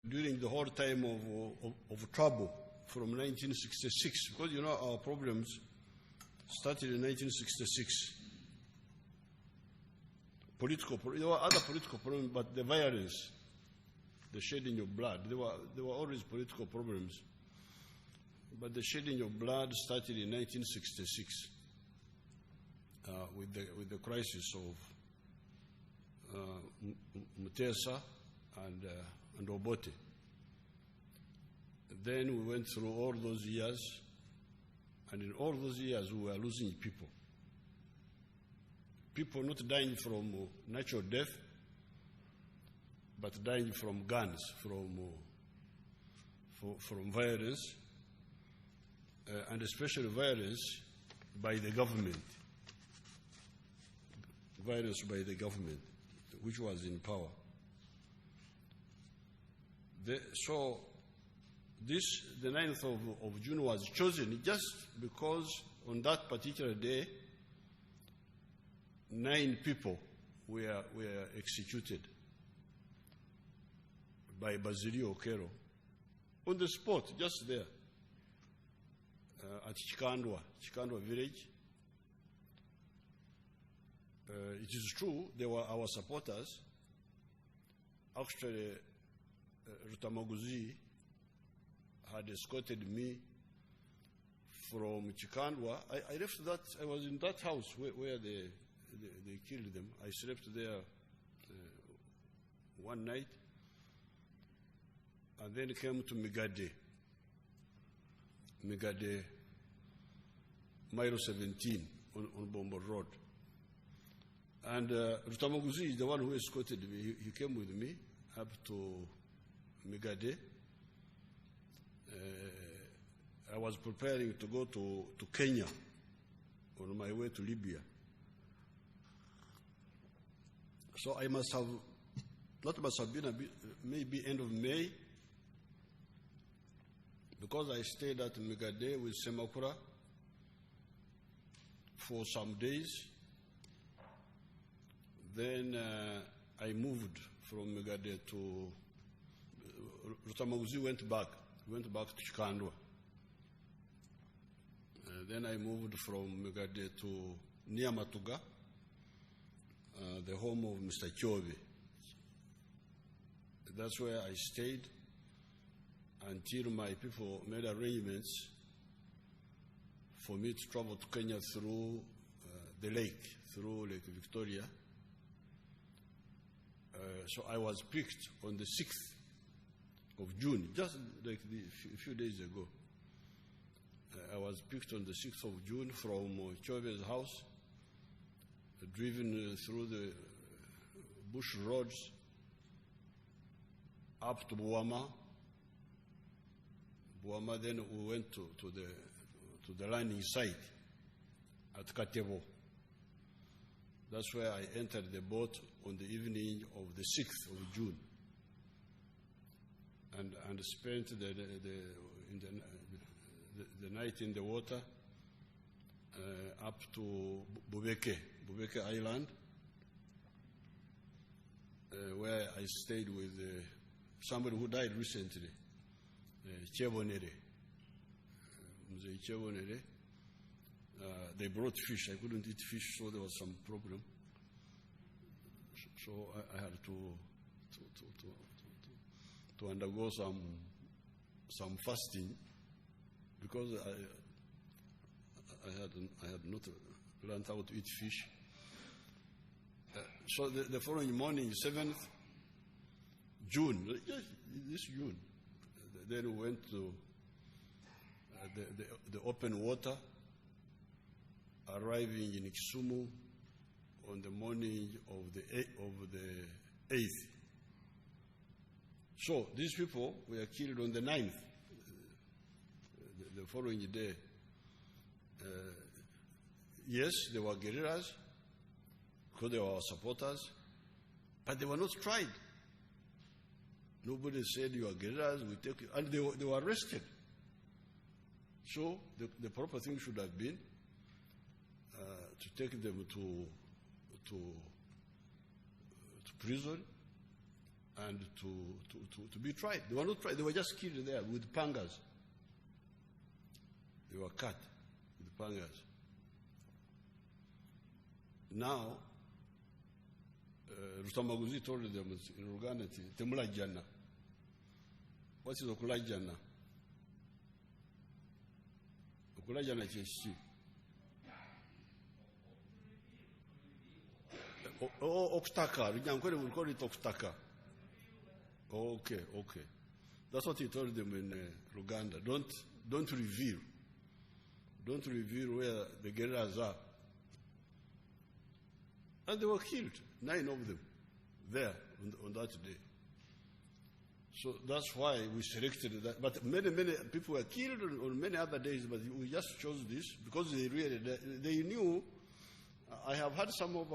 during the whole time of trouble from 1966, because you know our problems started in 1966. There were other political problems, but the violence, the shedding of blood, there were always political problems. But the shedding of blood started in 1966 with the crisis of Mutesa and Obote. Then we went through all those years, and in all those years we were losing people. People not dying from natural death, but dying from guns, from violence, and especially violence by the government. Violence by the government, which was in power. So the 9th of June was chosen just because on that particular day, 9 people were executed by Basilio Okero on the spot, just there, at Chikandwa village. It is true, they were our supporters. Actually, Rutamaguzi had escorted me from Chikandwa. I left that, I was in that house where they killed them. I slept there one night, and then came to Migade, Mile 17 on Bombo Road. And Rutamaguzi is the one who escorted me. He came with me up to Migade. I was preparing to go to Kenya on my way to Libya. So I must have been maybe end of May, because I stayed at Migade with Semakura for some days. Then I moved from Migade to Rutamaguzi went back to Chikandwa. Then I moved from Migade to Nyamatuga, the home of Mr. Chobe. That's where I stayed until my people made arrangements for me to travel to Kenya through the lake, through Lake Victoria. So I was picked on the 6th of June, just like a few days ago. I was picked on the 6th of June from Chobe's house, driven through the bush roads up to Buama. Then we went to the landing site at Katebo. That's where I entered the boat on the evening of the 6th of June, and spent the night in the water up to Bubeke Island, where I stayed with somebody who died recently, Chebonere. They brought fish. I couldn't eat fish, so there was some problem. So I had to undergo some fasting, because I had not learned how to eat fish. So the following morning, 7th June, this June, then we went to the open water, arriving in Kisumu on the morning of the 8th. So these people were killed on the 9th, the following day. Yes, they were guerrillas, because they were our supporters, but they were not tried. Nobody said, you are guerrillas, we take you, and they were arrested. So the proper thing should have been to take them to prison and to be tried. They were not tried, they were just killed there with pangas. They were cut with pangas. Now, Rutamaguzi told them in Uganda, Temula Jana. What is Okulajana? Okulajana Cheshi. Oktaka. We will call it Oktaka. Okay. That's what he told them in Uganda. Don't reveal. Don't reveal where the guerrillas are. And they were killed, 9 of them, there on that day. So that's why we selected that. But many people were killed on many other days, but we just chose this because they knew. I have had some of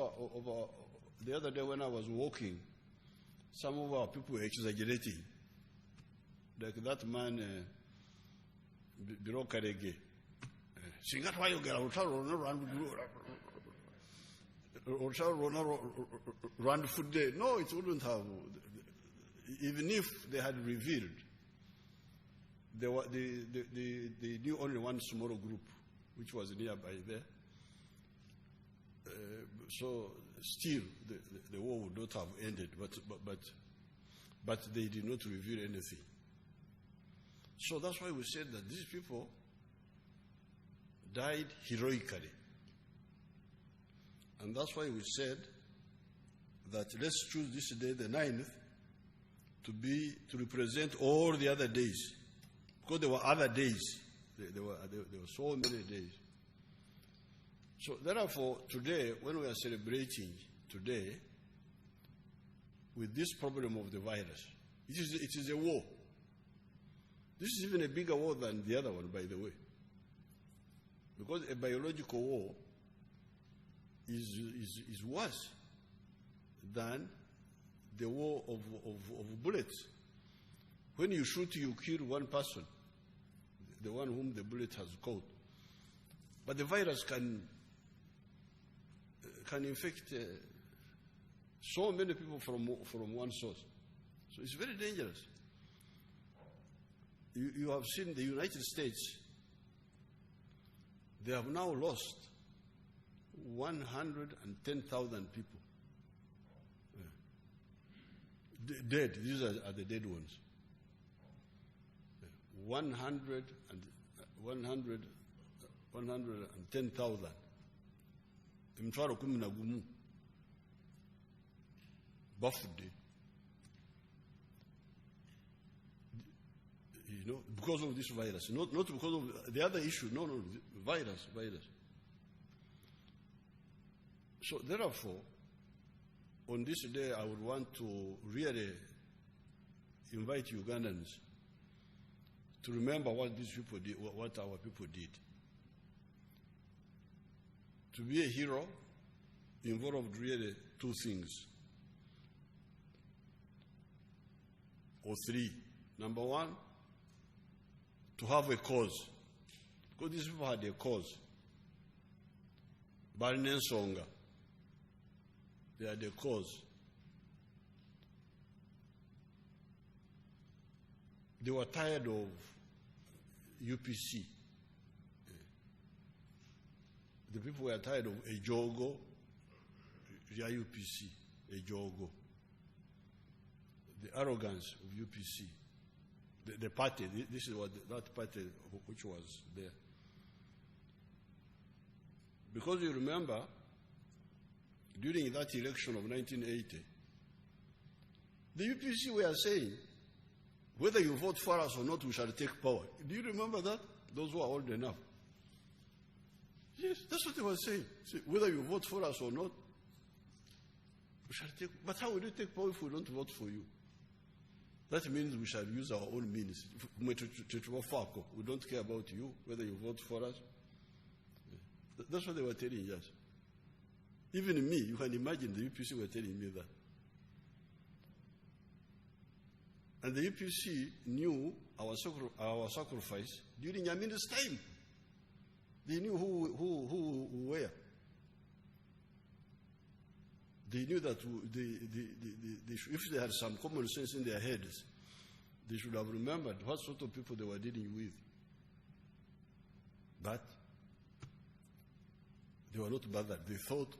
the other day when I was walking, some of our people were exaggerating. Like that man, Biro Karege. Run food day. No, it wouldn't have. Even if they had revealed, they knew only one small group, which was nearby there. So still, the war would not have ended. But they did not reveal anything. So that's why we said that these people died heroically. And that's why we said that let's choose this day, the 9th, to represent all the other days. Because there were other days. There were so many days. So therefore, today, when we are celebrating today, with this problem of the virus, it is a war. This is even a bigger war than the other one, by the way. Because a biological war is worse than the war of bullets. When you shoot, you kill one person, the one whom the bullet has caught. But the virus can infect so many people from one source. So it's very dangerous. You have seen the United States, they have now lost 110,000 people. Dead. These are the dead ones. 110,000. Mtwaro 11 birthday. You know, because of this virus, not because of the other issue. No, virus. So therefore, on this day, I would want to really invite Ugandans to remember what these people did, what our people did. To be a hero involved really 2 things, or 3. Number 1, to have a cause. Because these people had a cause. Barinensonga. They had a cause. They were tired of UPC. The people were tired of Ejogo, UPC, Ejogo. The arrogance of UPC. The party, this is what that party which was there. Because you remember, during that election of 1980, the UPC were saying, whether you vote for us or not, we shall take power. Do you remember that? Those who are old enough. Yes, that's what they were saying. Whether you vote for us or not, we shall take. But how will you take power if we don't vote for you? That means we shall use our own means. We don't care about you, whether you vote for us. That's what they were telling us. Even me, you can imagine the UPC were telling me that. And the UPC knew our sacrifice during Amin's time. They knew who we were. They they knew that if they had some common sense in their heads, they should have remembered what sort of people they were dealing with. But they were not bothered. They thought.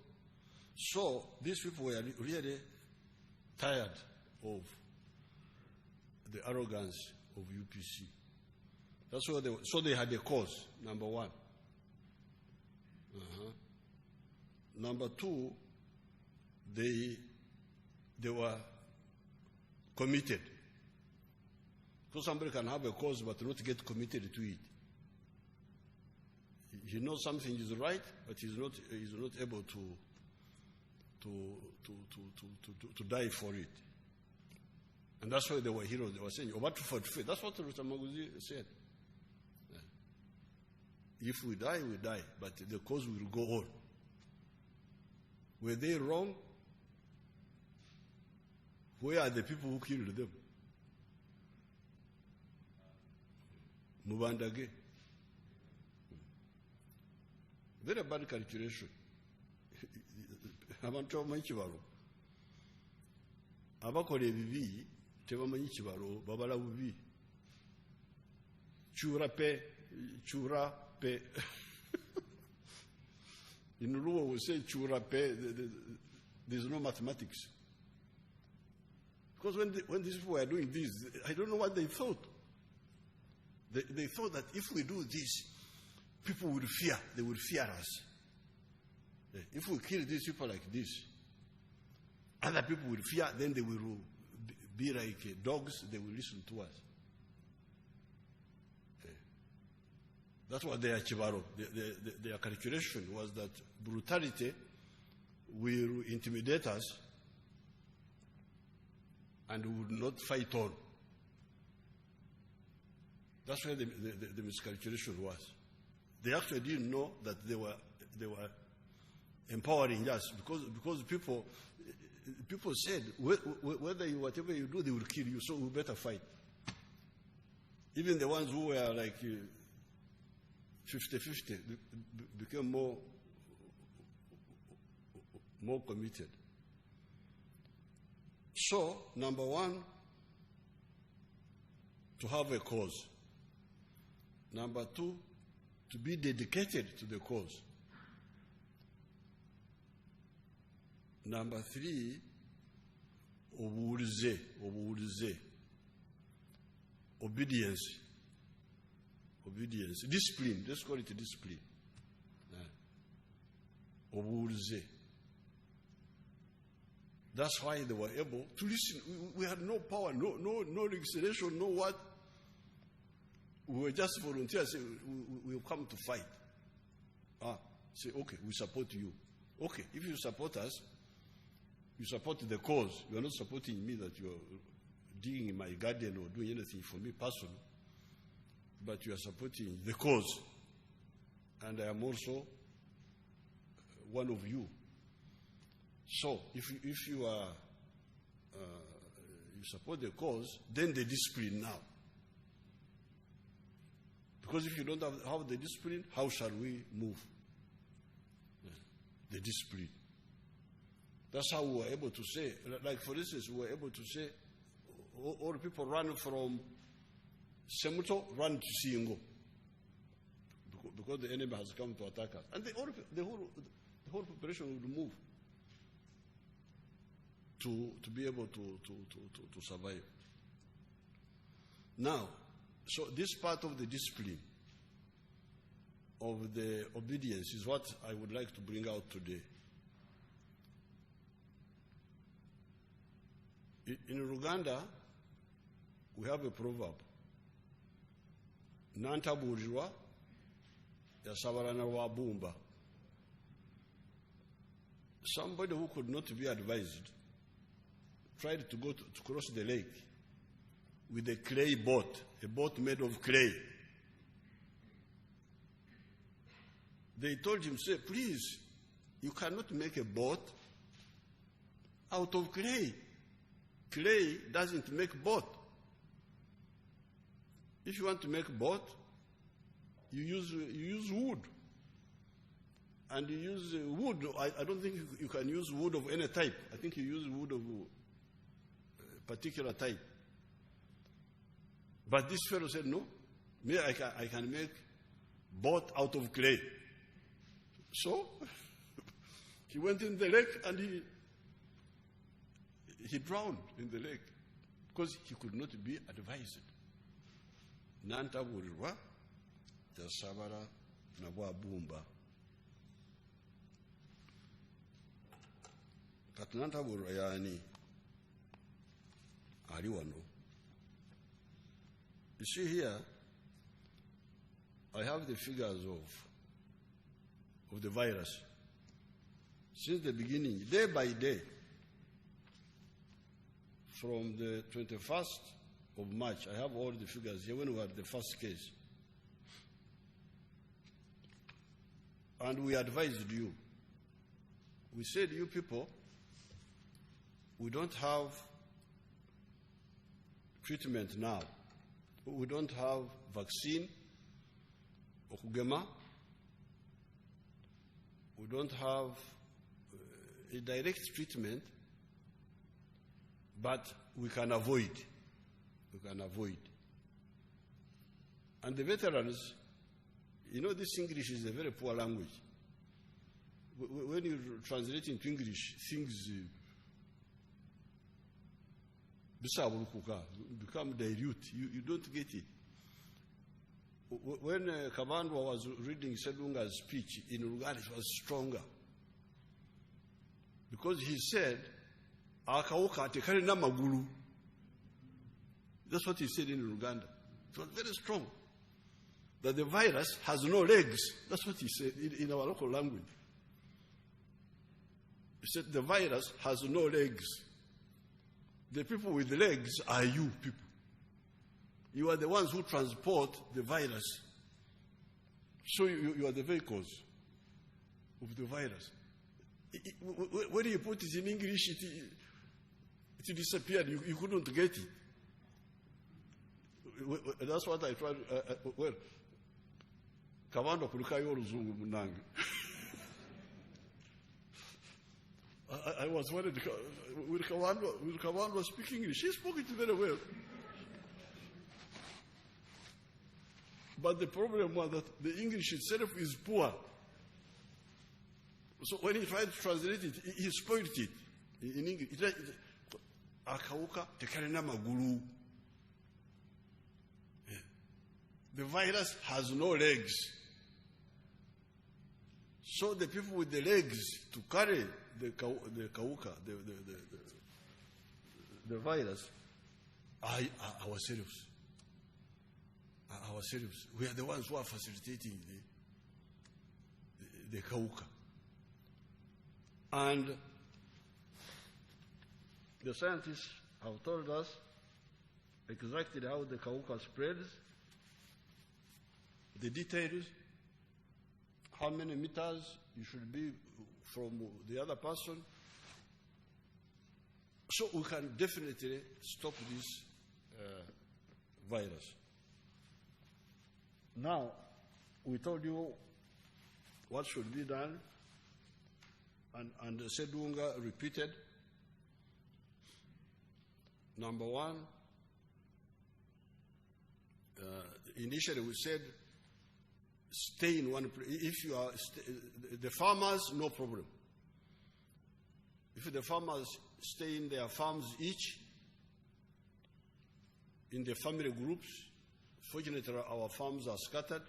So these people were really tired of the arrogance of UPC. That's why so they had a cause, number one. Number two, they were committed. So somebody can have a cause but not get committed to it. He knows something is right, but he's not able to die for it. And that's why they were heroes. They were saying, that's what Rutamaguzi said. If we die, we die, but the cause will go on. Were they wrong? Where are the people who killed them? Mubandage. Very bad calculation. Abantu bamanyi kibalo. Abakola ebibi tebamanyi kibalo, babala bubi. Chura pe. In Luo we say chura pe. There's no mathematics. Because when these people were doing this, I don't know what they thought. They thought that if we do this, people would fear. They would fear us. If we kill these people like this, other people will fear, then they will be like dogs, they will listen to us. That's what their chibaro, their calculation was that brutality will intimidate us and we would not fight on. That's where the miscalculation was. They actually didn't know that they were empowering us because people said whatever you do, they will kill you, so we better fight. Even the ones who were like 50-50 became more committed. So, number one, to have a cause. Number two, to be dedicated to the cause. Number three, obedience. Discipline. Let's call it discipline. That's why they were able to listen. We had no power, no legislation, no what. We were just volunteers. We will come to fight. Say, okay, we support you. Okay, if you support us, you support the cause. You are not supporting me that you are digging in my garden or doing anything for me personally, but you are supporting the cause. And I am also one of you. So, if you are you support the cause, then the discipline now. Because if you don't have the discipline, how shall we move? The discipline. That's how we were able to say, like for instance, we were able to say, all people run from Semuto, run to Singo. Because the enemy has come to attack us. And the whole population would move to be able to survive. Now, so this part of the discipline of the obedience is what I would like to bring out today. In Uganda, we have a proverb. Nantaburirwa yasabarana wa bumba. Somebody who could not be advised tried to go to cross the lake with a clay boat, a boat made of clay. They told him, say, please, you cannot make a boat out of clay. Clay doesn't make boat. If you want to make boat, you use wood. And you use wood. I don't think you can use wood of any type. I think you use wood of a particular type. But this fellow said, no, me, I can make boat out of clay. So he went in the lake and he drowned in the lake because he could not be advised. Nantaburirwa tasabara nabwa bumba. Katunantaburirwa yani ali wano. You see here, I have the figures of the virus. Since the beginning, day by day, from the 21st of March, I have all the figures here when we had the first case. And we advised you. We said, you people, we don't have treatment now. We don't have vaccine, okugema. We don't have a direct treatment, but we can avoid. We can avoid. And the veterans, you know, this English is a very poor language. When you translate into English, things become dilute. You don't get it. When Kabandwa was reading Sedunga's speech in Luganda, it was stronger. Because he said, Akauka tekalina magulu. That's what he said in Uganda. It was very strong. That the virus has no legs. That's what he said in our local language. He said the virus has no legs. The people with the legs are you people. You are the ones who transport the virus. So you are the vehicles of the virus. When you put it in English, it disappeared. You couldn't get it. That's what I tried. Well, Kawando kulikayo oluzungu munange. I was worried. Will Kawando speak English? He spoke it very well. But the problem was that the English itself is poor. So when he tried to translate it, he spoiled it in English. Akauka tekalina magulu. The virus has no legs. So the people with the legs to carry the kauka, the virus, are ourselves. Ourselves. We are the ones who are facilitating the kauka. And the scientists have told us exactly how the kauka spreads, the details, how many meters you should be from the other person. So we can definitely stop this virus. Now, we told you what should be done, and Sedunga repeated. Number one, initially we said, stay in one place. If you are the farmers, no problem. If the farmers stay in their farms each, in the family groups, fortunately our farms are scattered,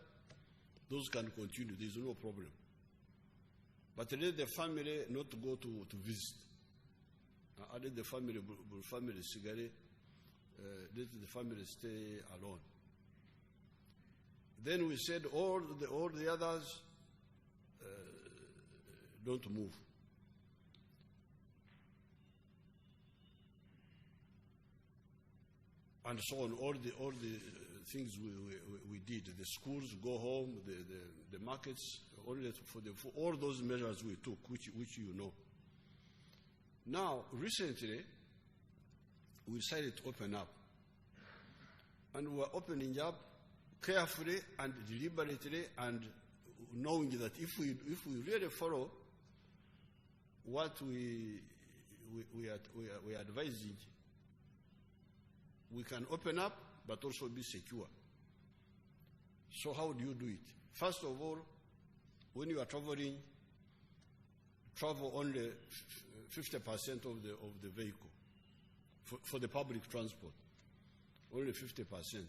those can continue, there is no problem. But let the family not go to visit. Let the family cigarette, let the family stay alone. Then we said all the others don't move. And so on, all the things we did. The schools go home, the markets, for all those measures we took, which you know. Now, recently, we decided to open up. And we are opening up carefully and deliberately and knowing that if we really follow what we are advising, we can open up but also be secure. So how do you do it? First of all, when you are traveling, travel only 50% of the vehicle for the public transport. Only 50%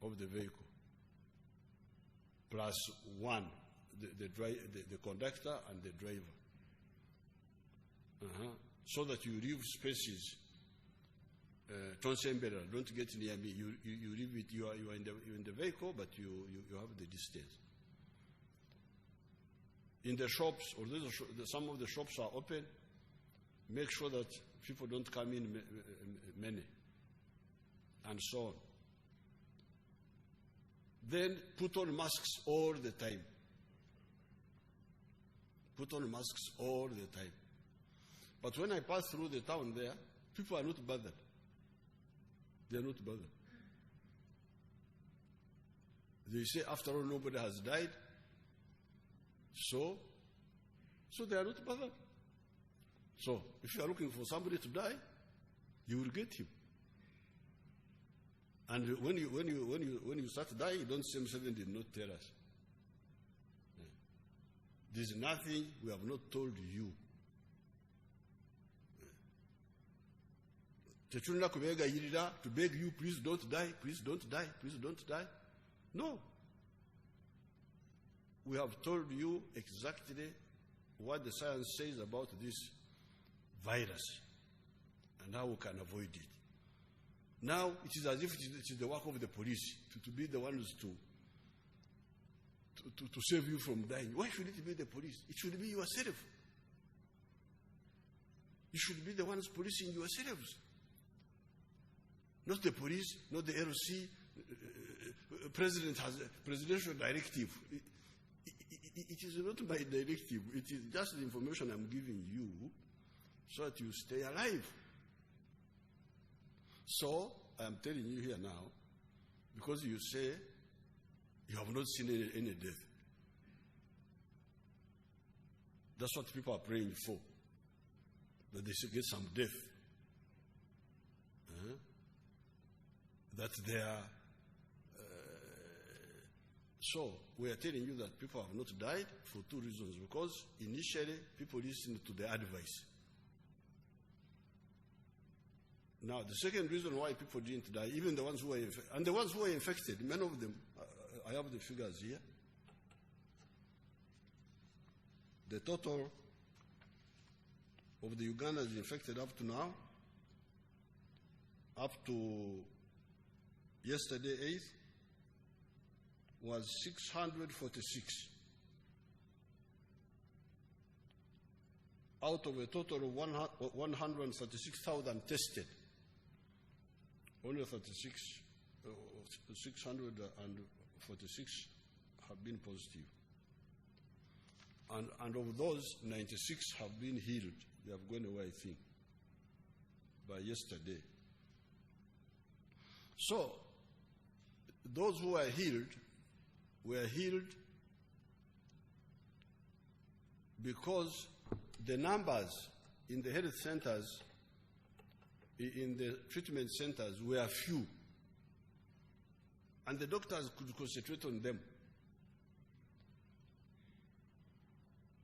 of the vehicle, plus one, the conductor and the driver. So that you leave spaces. Don't get near me. You leave it. You are in the vehicle, but you have the distance. In the shops, or some of the shops are open. Make sure that people don't come in many, and so on. Then put on masks all the time. Put on masks all the time. But when I pass through the town there, people are not bothered. They are not bothered. They say, after all, nobody has died. So they are not bothered. So if you are looking for somebody to die, you will get him. And when you start dying, don't say M7 did not tell us. There's nothing we have not told you. To beg you, please don't die, please don't die, please don't die. No. We have told you exactly what the science says about this virus and how we can avoid it. Now, it is as if it is the work of the police to be the ones to save you from dying. Why should it be the police? It should be yourself. You should be the ones policing yourselves. Not the police, not the LC. President has a presidential directive. It is not my directive. It is just the information I'm giving you so that you stay alive. So, I'm telling you here now, because you say you have not seen any death. That's what people are praying for, that they should get some death. That they are. So, we are telling you that people have not died for two reasons. Because initially, people listened to the advice. Now, the second reason why people didn't die, even the ones who were infected, and the ones who were infected, many of them, I have the figures here. The total of the Ugandans infected up to now, up to yesterday, 8th, was 646. Out of a total of 136,000 tested, only 646 have been positive. And of those, 96 have been healed. They have gone away, I think, by yesterday. So, those who were healed because the numbers in the health centers, in the treatment centers, were few. And the doctors could concentrate on them.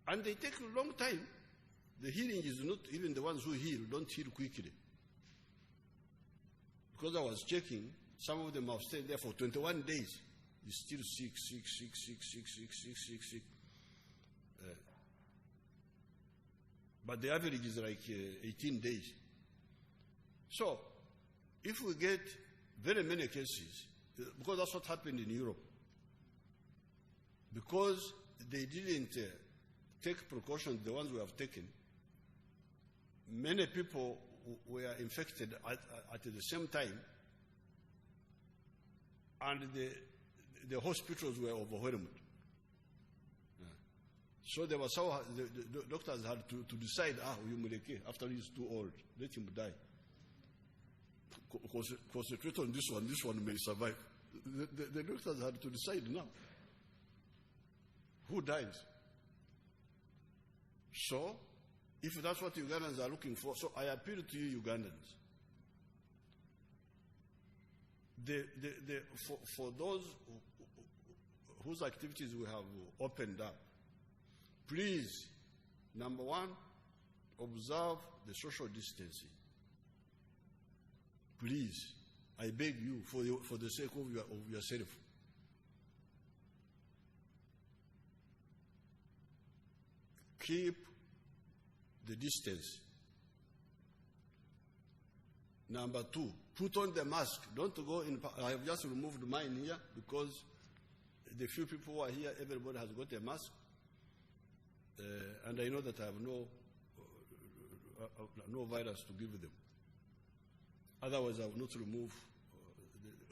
And they take a long time. The healing is not, even the ones who heal, don't heal quickly. Because I was checking, some of them have stayed there for 21 days. They're still sick. But the average is like 18 days. So, if we get very many cases, because that's what happened in Europe, because they didn't take precautions, the ones we have taken, many people were infected at the same time, and the hospitals were overwhelmed. So there was the doctors had to decide, after he's too old, let him die. Concentrate on this one may survive. the doctors had to decide now who dies. So, if that's what Ugandans are looking for, so I appeal to you Ugandans. For those whose activities we have opened up, please, number one, observe the social distancing. Please, I beg you, for the sake of yourself. Keep the distance. Number two, put on the mask. Don't go in. I have just removed mine here because the few people who are here, everybody has got a mask. And I know that I have no virus to give them. Otherwise, I will not remove.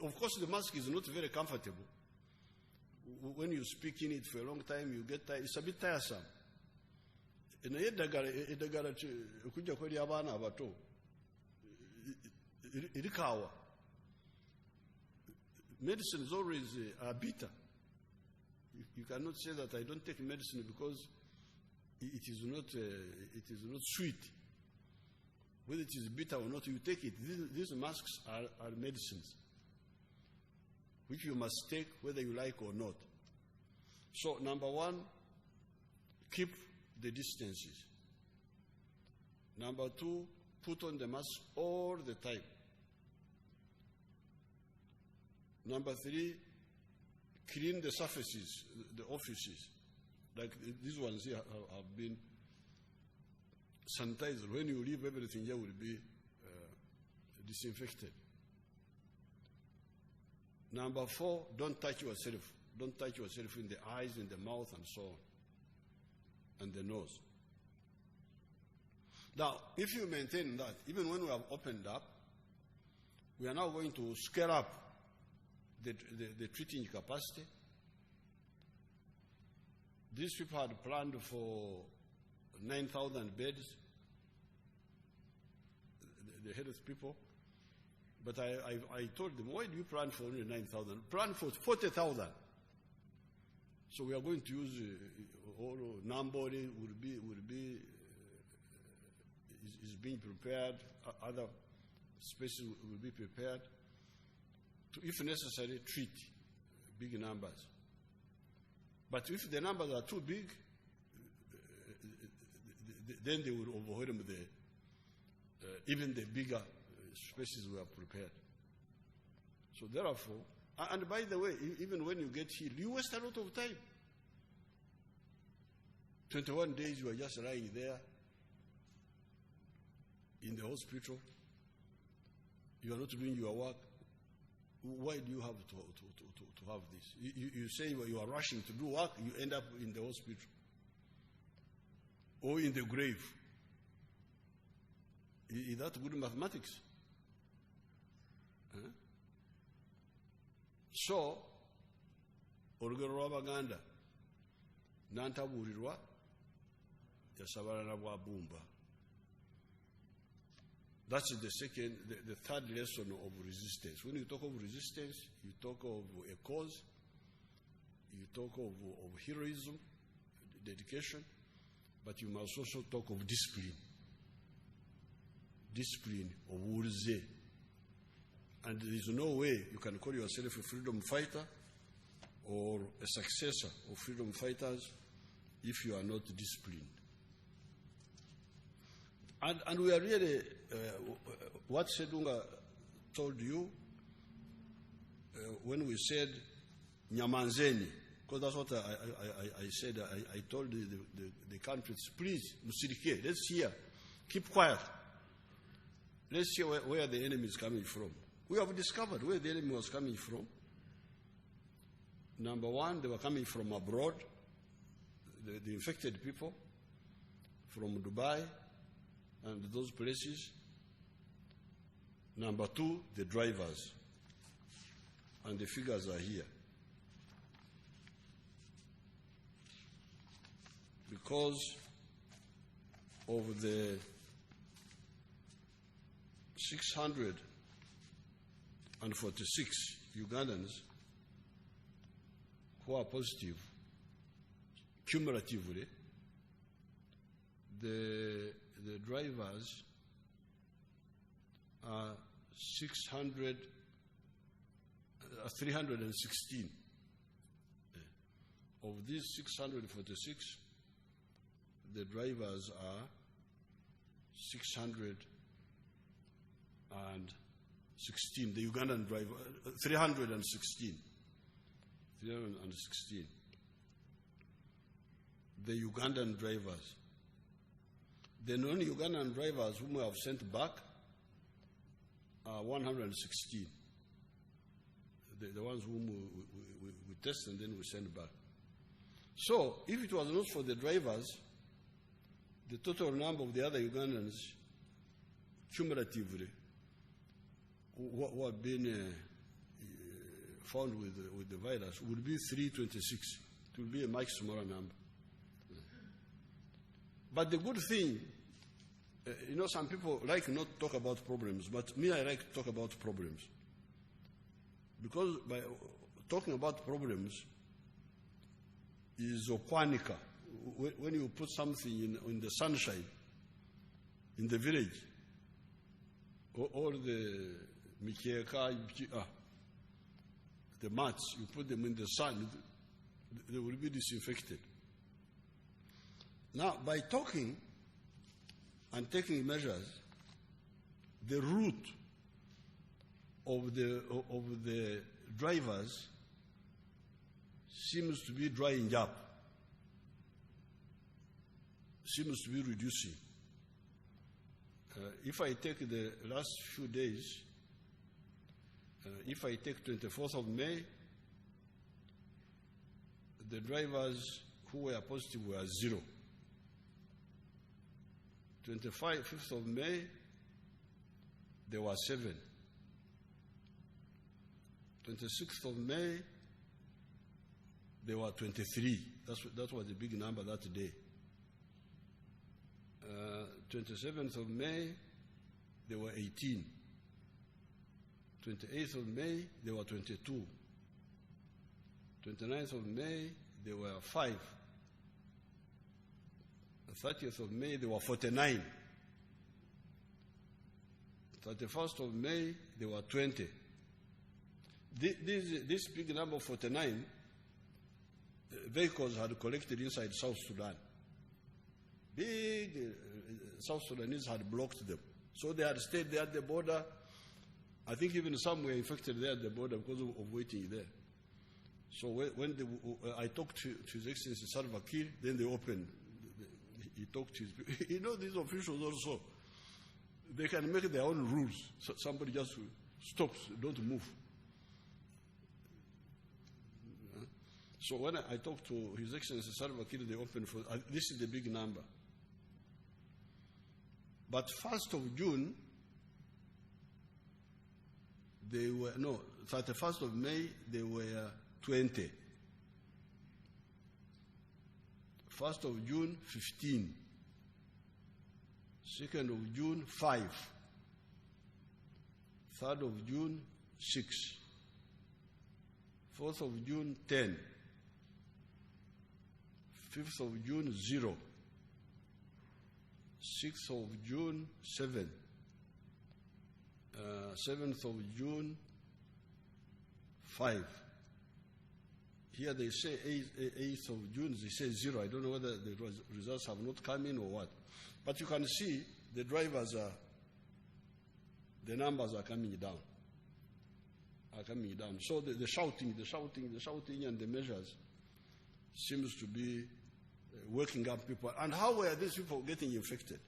Of course, the mask is not very comfortable. When you speak in it for a long time, you get tired. It's a bit tiresome. Edagara kujja kweri abaana abato irikawa. Medicine is always bitter. You cannot say that I don't take medicine because it is not sweet. Whether it is bitter or not, you take it. These masks are medicines, which you must take whether you like or not. So, number one, keep the distances. Number two, put on the mask all the time. Number three, clean the surfaces, the offices. Like these ones here have been sanitized. When you leave, everything here will be disinfected. Number four, don't touch yourself. Don't touch yourself in the eyes, in the mouth, and so on, and the nose. Now, if you maintain that, even when we have opened up, we are now going to scale up the treating capacity. These people had planned for 9,000 beds, the health people. But I told them, why do you plan for only 9,000? Plan for 40,000. So we are going to use all Nambori is being prepared. Other spaces will be prepared to, if necessary, treat big numbers. But if the numbers are too big, then they will overwhelm even the bigger spaces we have prepared. So therefore, and by the way, even when you get healed, you waste a lot of time. 21 days you are just lying there in the hospital. You are not doing your work. Why do you have to have this? You say you are rushing to do work, you end up in the hospital or in the grave. Is that good mathematics? Huh? So, olugero lw'Abaganda, nantabuulirwa yasabalana bwa bumba. That's the third lesson of resistance. When you talk of resistance, you talk of a cause, you talk of heroism, dedication, but you must also talk of discipline. Discipline of Wurze. And there is no way you can call yourself a freedom fighter or a successor of freedom fighters if you are not disciplined. And we are really, what Sedunga told you when we said Nyamanzeni, because that's what I said. I told the countries, please, Musirike, let's hear, keep quiet. Let's see where the enemy is coming from. We have discovered where the enemy was coming from. Number one, they were coming from abroad, the infected people, from Dubai and those places. Number two, the drivers. And the figures are here. Because of the 646 Ugandans who are positive, cumulatively, the drivers are 316. Of these 646, the drivers are 616. The Ugandan driver, 316. 316. The Ugandan drivers. The non-Ugandan drivers whom we have sent back are 116. The ones whom we test and then we send back. So, if it was not for the drivers, the total number of the other Ugandans, cumulatively, who have been found with the virus, would be 326. It will be a much smaller number. But the good thing, some people like not to talk about problems, but me, I like to talk about problems. Because by talking about problems is okwanika. When you put something in the sunshine, in the village, all the mikeka, the mats, you put them in the sun, they will be disinfected. Now, by talking and taking measures, the route of the drivers seems to be drying up, seems to be reducing. If I take the last few days, if I take 24th of May, the drivers who were positive were 0. 25th of May, there were 7. 26th of May, there were 23. That was a big number that day. 27th of May, there were 18. 28th of May, there were 22. 29th of May, there were 5. The 30th of May, there were 49. 31st of May, there were 20. This big number, 49, vehicles had collected inside South Sudan. Big South Sudanese had blocked them. So they had stayed there at the border. I think even some were infected there at the border because of waiting there. So when I talked to His Excellency Salva Kiir, then they opened. He talked to his people. These officials also, they can make their own rules. So somebody just stops, don't move. So when I talked to His Excellency Salva Kiir, they opened for, this is the big number. But 1st of June, 31st of May, they were 20. 1st of June, 15. 2nd of June, 5. 3rd of June, 6. 4th of June, 10. 5th of June, 0. 6th of June, 7. 7th of June, 5. Here they say 8th of June, they say 0. I don't know whether the results have not come in or what. But you can see the drivers the numbers are coming down. So the shouting and the measures seems to be waking up people. And how were these people getting infected?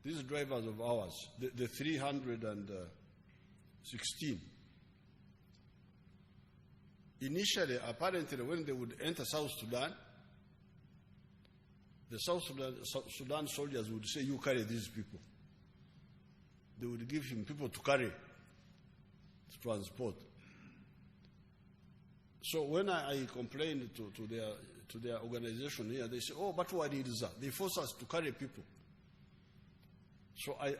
These drivers of ours, the 316. Initially, apparently, when they would enter South Sudan, the South Sudan soldiers would say, you carry these people. They would give him people to carry, to transport. So when I complained to their organization here, they say, oh, but what is that? They force us to carry people. So I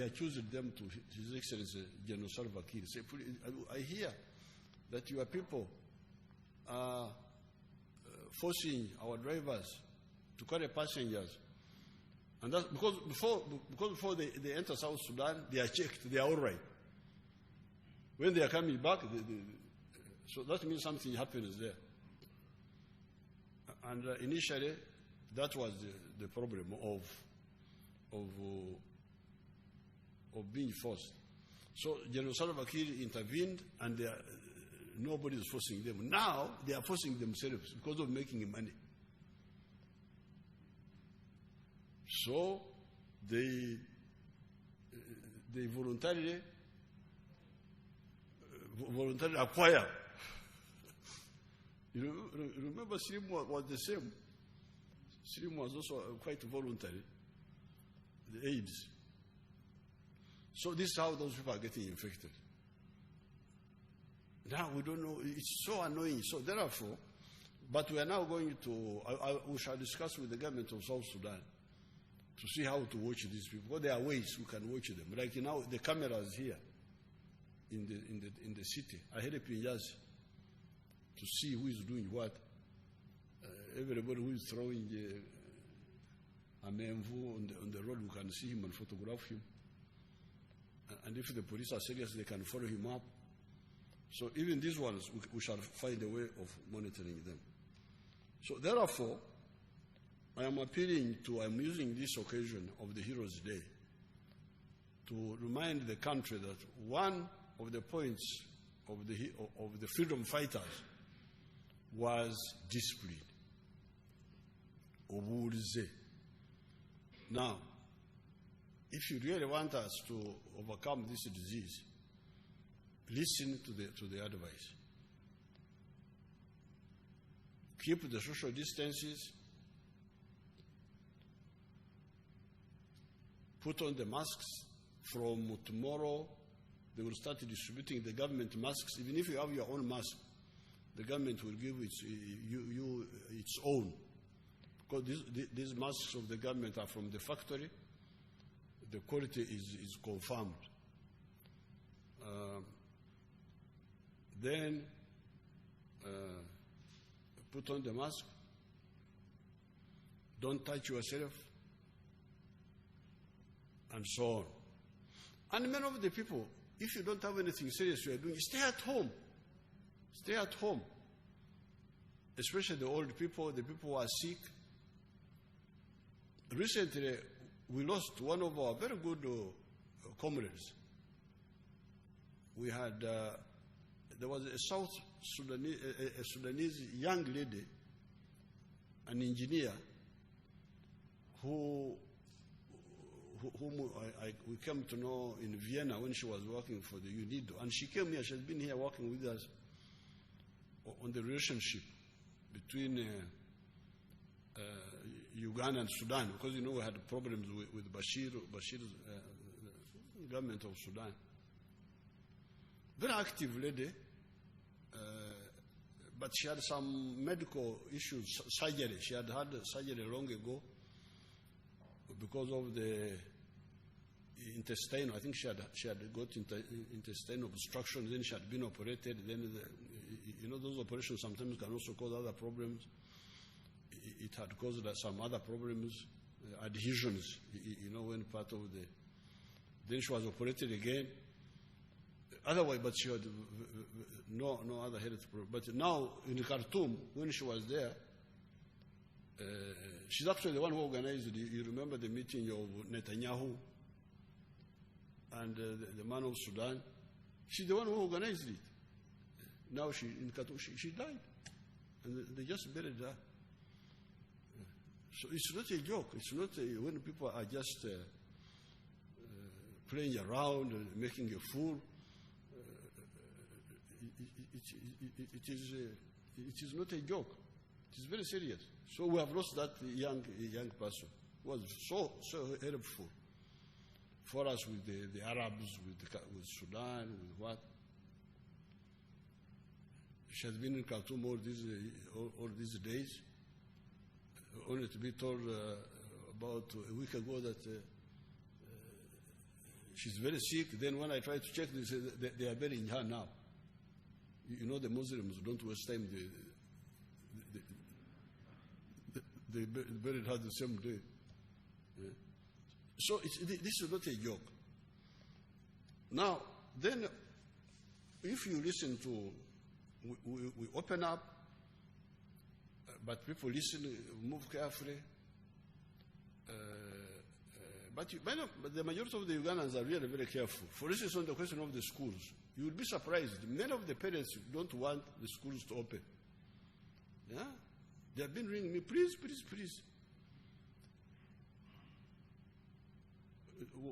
accused them to His Excellency General Salva Kiir. Say, I hear that your people forcing our drivers to carry passengers. And that's because before they enter South Sudan, they are checked, they are all right. When they are coming back, so that means something happens there. And initially, that was the problem of being forced. So General Salva Kiir intervened, and nobody is forcing them. Now they are forcing themselves because of making money. So they voluntarily acquire. You remember Slim was the same. Slim was also quite voluntary. The AIDS. So this is how those people are getting infected. Now we don't know. It's so annoying. So therefore, but we are now going to. We shall discuss with the government of South Sudan to see how to watch these people. Because there are ways we can watch them. Like now, the cameras here in the city are helping us to see who is doing what. Everybody who is throwing a menvu on the road, we can see him and photograph him. And if the police are serious, they can follow him up. So even these ones, we shall find a way of monitoring them. So therefore, I'm using this occasion of the Heroes' Day to remind the country that one of the points of the freedom fighters was discipline. Obulize. Now, if you really want us to overcome this disease, listen to the advice. Keep the social distances. Put on the masks. From tomorrow, they will start distributing the government masks. Even if you have your own mask, the government will give you its own. Because these masks of the government are from the factory. The quality is confirmed. Then put on the mask. Don't touch yourself. And so on. And many of the people, if you don't have anything serious you are doing, stay at home. Stay at home. Especially the old people, the people who are sick. Recently, we lost one of our very good comrades. We had, there was a South Sudanese young lady, an engineer, whom we came to know in Vienna when she was working for the UNIDO. And she came here, she has been here working with us on the relationship between Uganda and Sudan, because we had problems with Bashir's government of Sudan. Very active lady, but she had some medical issues, surgery. She had surgery long ago because of the intestinal. I think she had got intestinal obstruction. Then she had been operated. Then those operations sometimes can also cause other problems. It had caused some other problems, adhesions. When part of the. Then she was operated again. Otherwise, but she had no other health problem. But now in Khartoum, when she was there, she's actually the one who organized it. You remember the meeting of Netanyahu and the man of Sudan? She's the one who organized it. Now in Khartoum, she died. And they just buried her. So it's not a joke. It's not when people are just playing around and making a fool. It is not a joke. It is very serious. So we have lost that young person who was so helpful for us with the Arabs, with Sudan, with what. She has been in Khartoum all these days, only to be told about a week ago that she's very sick. Then when I try to check, they say they are burying her now. The Muslims don't waste time. they buried her the same day. Yeah. So this is not a joke. Now, then, if you listen to, we open up, but people listen, move carefully. But the majority of the Ugandans are really very careful. For instance, on the question of the schools, you will be surprised. Many of the parents don't want the schools to open. Yeah? They have been ringing me, please, please, please.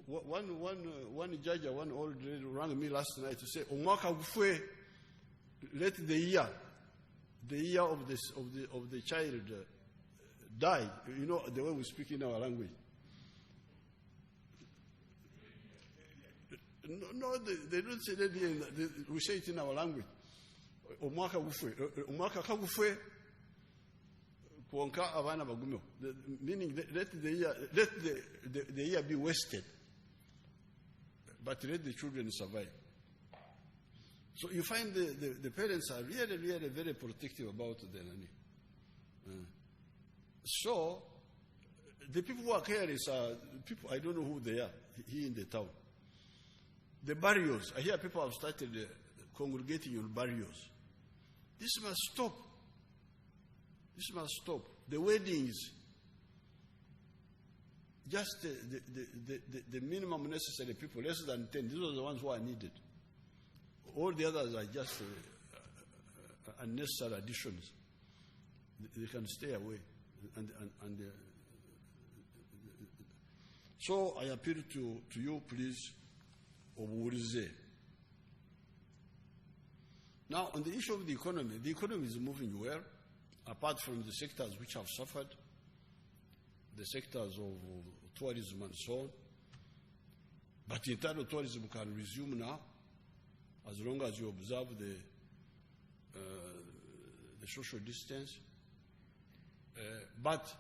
One judge, one old lady rang me last night to say, "Omwaka gufwe, let the year of the child die." You know the way we speak in our language. No, they don't say that here. We say it in our language. Omwaka gufwe, omwaka kagufwe. Meaning, let the year be wasted, but let the children survive. So you find the parents are really, really very protective about the nanny. So the people who are carers are people, I don't know who they are here in the town. The barrios, I hear people have started congregating on barrios. This must stop. This must stop. The weddings, just the minimum necessary people, less than 10, these are the ones who are needed. All the others are just unnecessary additions. They can stay away. So I appeal to you, please, Oburize. Now, on the issue of the economy is moving well. Apart from the sectors which have suffered, the sectors of tourism and so on. But internal tourism can resume now, as long as you observe the social distance. But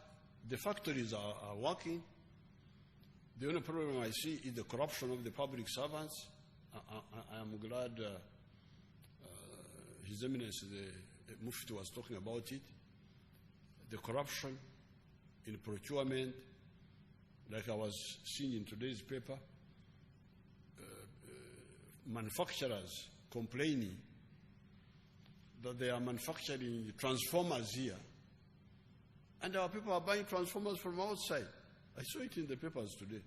the factories are working. The only problem I see is the corruption of the public servants. I am glad His Eminence, the Mufti, was talking about it. The corruption in procurement, like I was seeing in today's paper, manufacturers complaining that they are manufacturing transformers here, and our people are buying transformers from outside. I saw it in the papers today.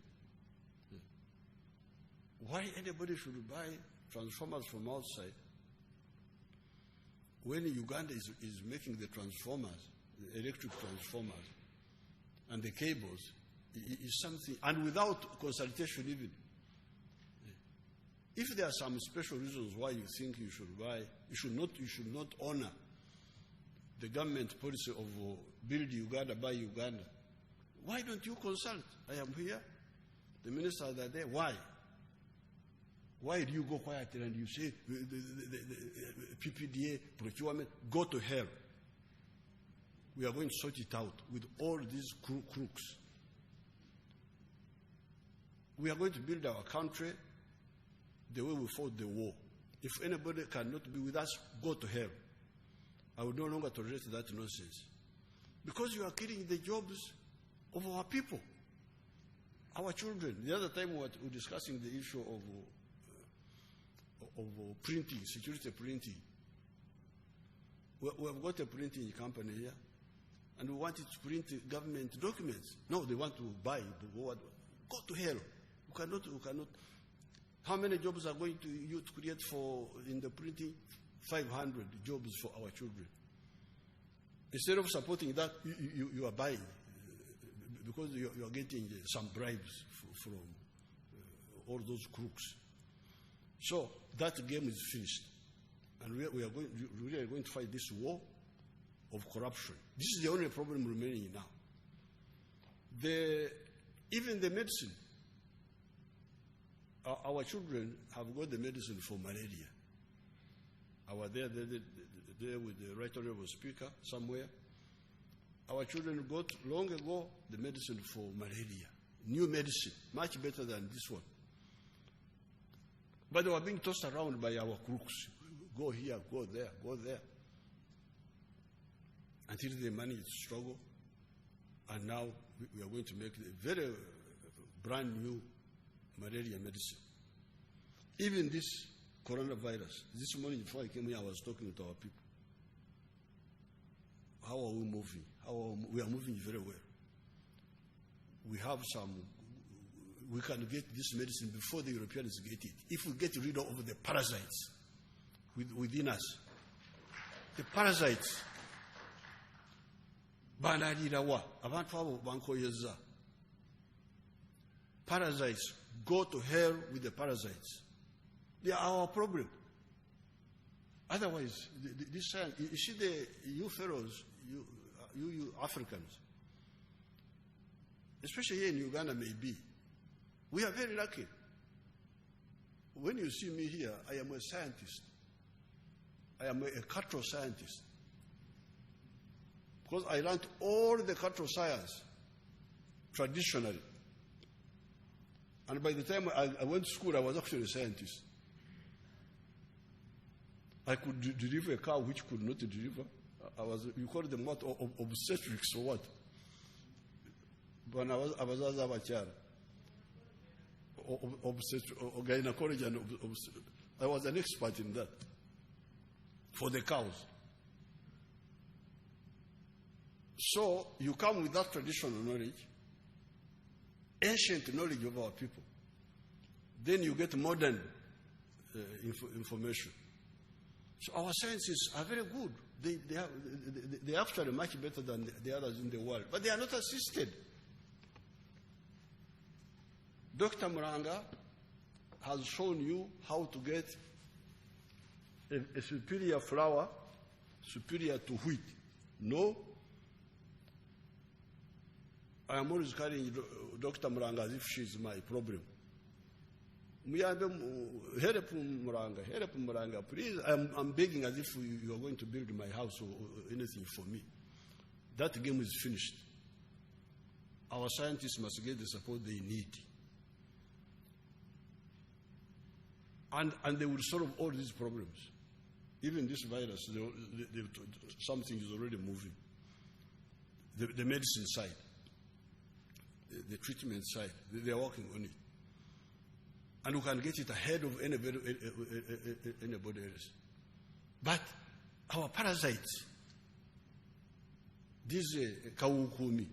Why anybody should buy transformers from outside when Uganda is making the transformers, the electric transformers, and the cables, is something, and without consultation even. If there are some special reasons why you think you should buy, you should not honor the government policy of build Uganda, buy Uganda. Why don't you consult? I am here. The ministers are there. Why? Why do you go quietly and you say the PPDA procurement, go to hell? We are going to sort it out with all these crooks. We are going to build our country the way we fought the war. If anybody cannot be with us, go to hell. I will no longer tolerate that nonsense. Because you are killing the jobs of our people, our children. The other time we were discussing the issue of printing, security printing. We have got a printing company here, and we wanted to print government documents. No, they want to buy. Go to hell. You cannot. How many jobs are going to you to create in the printing? 500 jobs for our children. Instead of supporting that, you are buying because you are getting some bribes from all those crooks. So that game is finished, and we are going to fight this war of corruption. This is the only problem remaining now. Even the medicine. Our children have got the medicine for malaria. I was there with the Right Honorable Speaker somewhere. Our children got long ago the medicine for malaria. New medicine, much better than this one. But they were being tossed around by our crooks. Go here, go there, go there. Until they managed to struggle And now we are going to make a very brand new malaria medicine. Even this coronavirus, this morning before I came here, I was talking to our people. How are we moving? We are moving very well. We have we can get this medicine before the Europeans get it. If we get rid of the parasites within us, the parasites, parasites, go to hell with the parasites. They are our problem. Otherwise, this science, you see you fellows, you Africans, especially here in Uganda maybe, we are very lucky. When you see me here, I am a scientist. I am a cattle scientist. Because I learned all the cattle science traditionally. And by the time I went to school, I was actually a scientist. I could deliver a cow which could not deliver. You call them what? Obstetrics or what? When I was a child. Gynecology and I was an expert in that for the cows. So you come with that traditional knowledge, ancient knowledge of our people. Then you get modern information. So our sciences are very good. They are actually much better than the others in the world. But they are not assisted. Dr. Muranga has shown you how to get a superior flour, superior to wheat. No. I am always carrying Dr. Muranga as if she is my problem. Help Muranga, please. I'm begging as if you are going to build my house or anything for me. That game is finished. Our scientists must get the support they need. And they will solve all these problems. Even this virus, something is already moving. The medicine side, the treatment side, they are working on it. And we can get it ahead of anybody else. But our parasites, this kawukumi,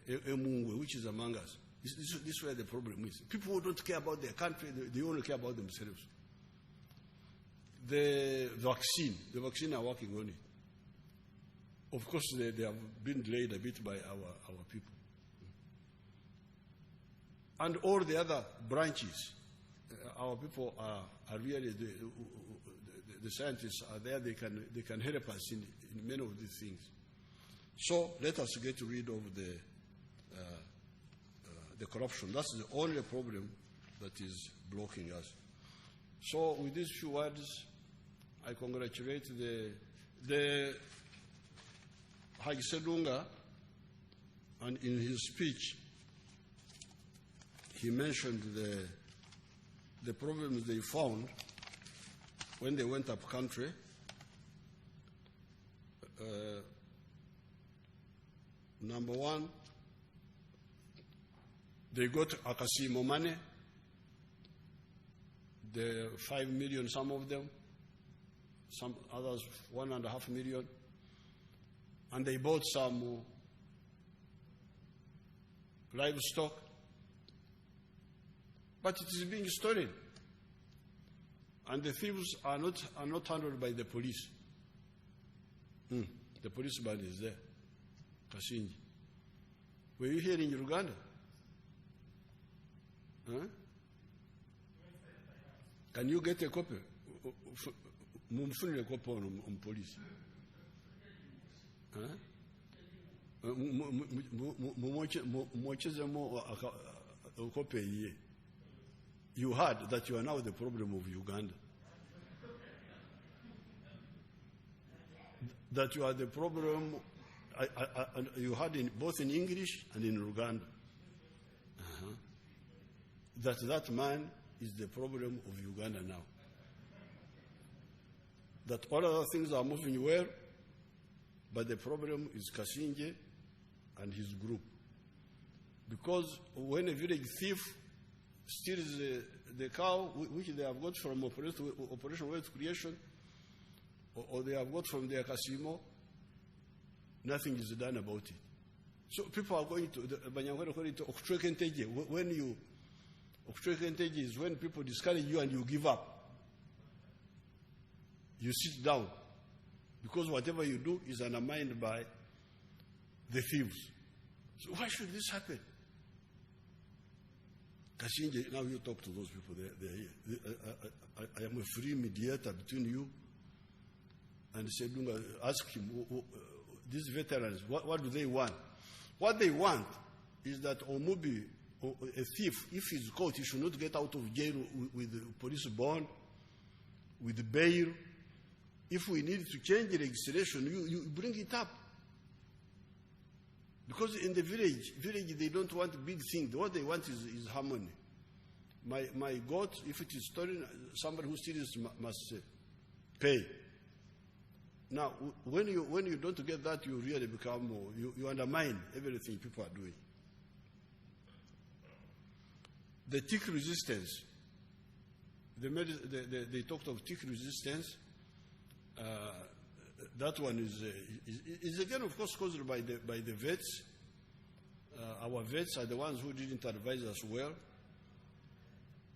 emungwe, which is among us, this is where the problem is. People who don't care about their country, they only care about themselves. The vaccine are working on it. Of course, they have been delayed a bit by our people. And all the other branches, our people are really, the scientists are there, they can help us in many of these things. So let us get rid of the corruption. That's the only problem that is blocking us. So with these few words, I congratulate the Hage Sedunga, and in his speech, he mentioned the problems they found when they went up country. Number one, they got Akasimo money, the 5 million, some of them, some others 1.5 million, and they bought some livestock, but it is being stolen, and the thieves are not handled by the police. The policeman is there, Kashinji. Were you here in Uganda? Huh? Can you get a copy? Mumfunile copy on police. You heard that you are now the problem of Uganda. That you are the problem, you heard both in English and in Uganda. That man is the problem of Uganda now. That all other things are moving well, but the problem is Kasinje and his group. Because when a village thief steals the cow, which they have got from Operation Wealth Creation, or they have got from their casino, nothing is done about it. So people are going to, Okchwekenteje. When you, Okchwekenteje is when people discourage you and you give up. You sit down. Because whatever you do is undermined by the thieves. So why should this happen? Kashinje, now you talk to those people. I am a free mediator between you. And Sedunga, ask him, these veterans, what do they want? What they want is that Omubi, a thief, if he's caught, he should not get out of jail with police bond, with bail. If we need to change the legislation, you bring it up. Because in the village, they don't want big things. What they want is harmony. My goat, if it is stolen, somebody who steals must pay. Now, when you don't get that, you really become more, you undermine everything people are doing. The tick resistance, they talked of tick resistance. That one is again, of course, caused by the vets. Our vets are the ones who didn't advise us well,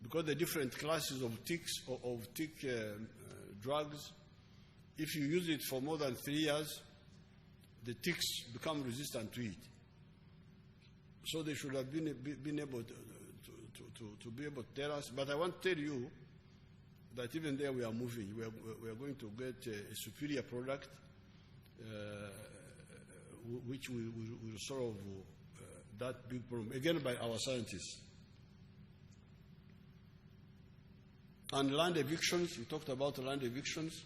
because the different classes of ticks of tick drugs. If you use it for more than 3 years, the ticks become resistant to it. So they should have been able to be able to tell us. But I want to tell you that even there we are moving. We are going to get a superior product which will solve that big problem, again by our scientists. And land evictions, we talked about land evictions.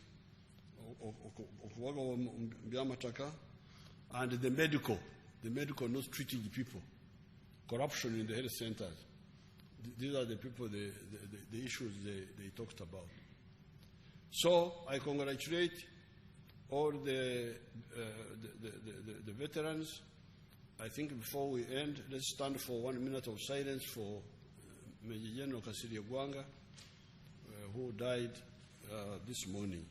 And the medical not treating the people, corruption in the health centers. These are the people, the issues they talked about. So I congratulate all the veterans. I think before we end, let's stand for 1 minute of silence for Major General Kasirye Gwanga, who died this morning.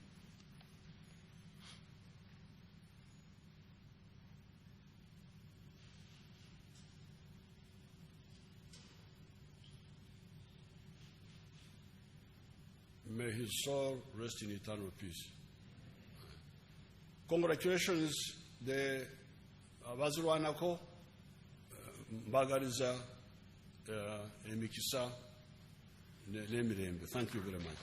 May his soul rest in eternal peace. Congratulations, the Abazurwanako, Mbagariza, Emikisa, Nemirembe. Thank you very much.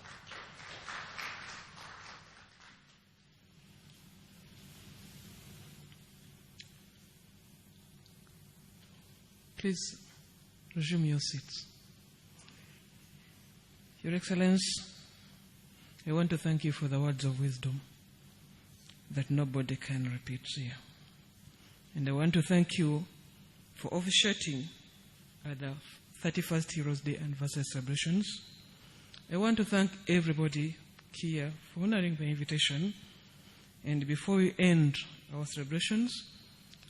Please resume your seats. Your Excellency, I want to thank you for the words of wisdom that nobody can repeat here. And I want to thank you for officiating at the 31st Heroes Day anniversary celebrations. I want to thank everybody here for honoring the invitation. And before we end our celebrations,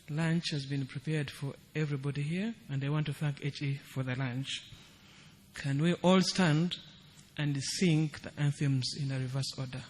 lunch has been prepared for everybody here, and I want to thank HE for the lunch. Can we all stand and sing the anthems in a reverse order?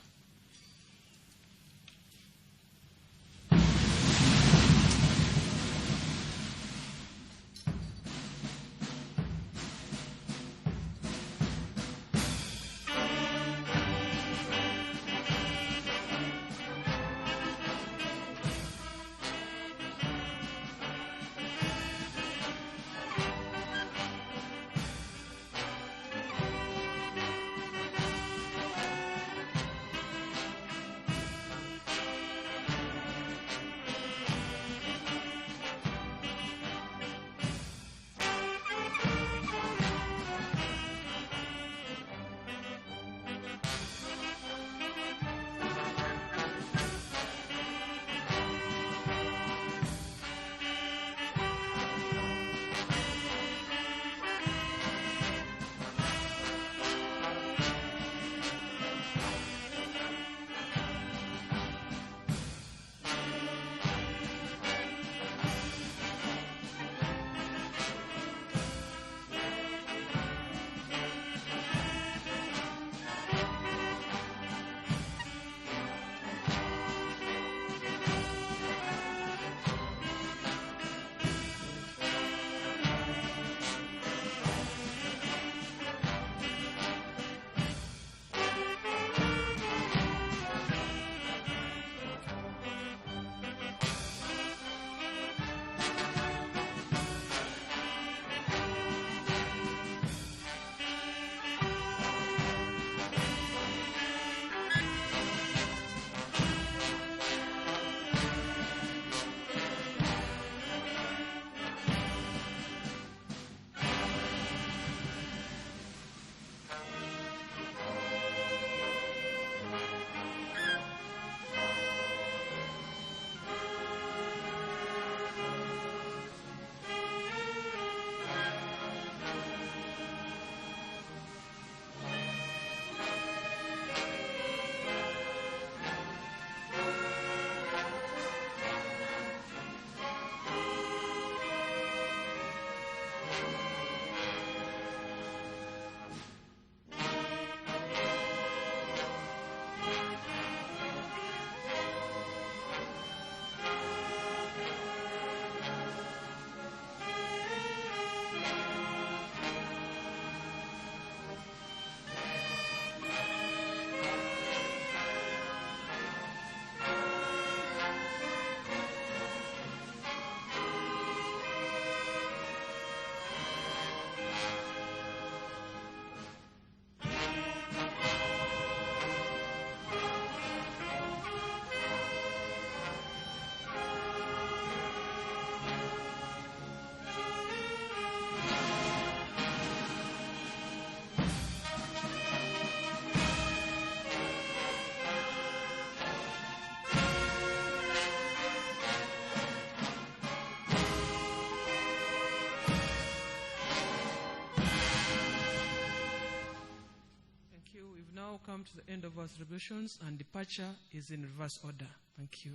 come to the end of our celebrations, and departure is in reverse order. Thank you.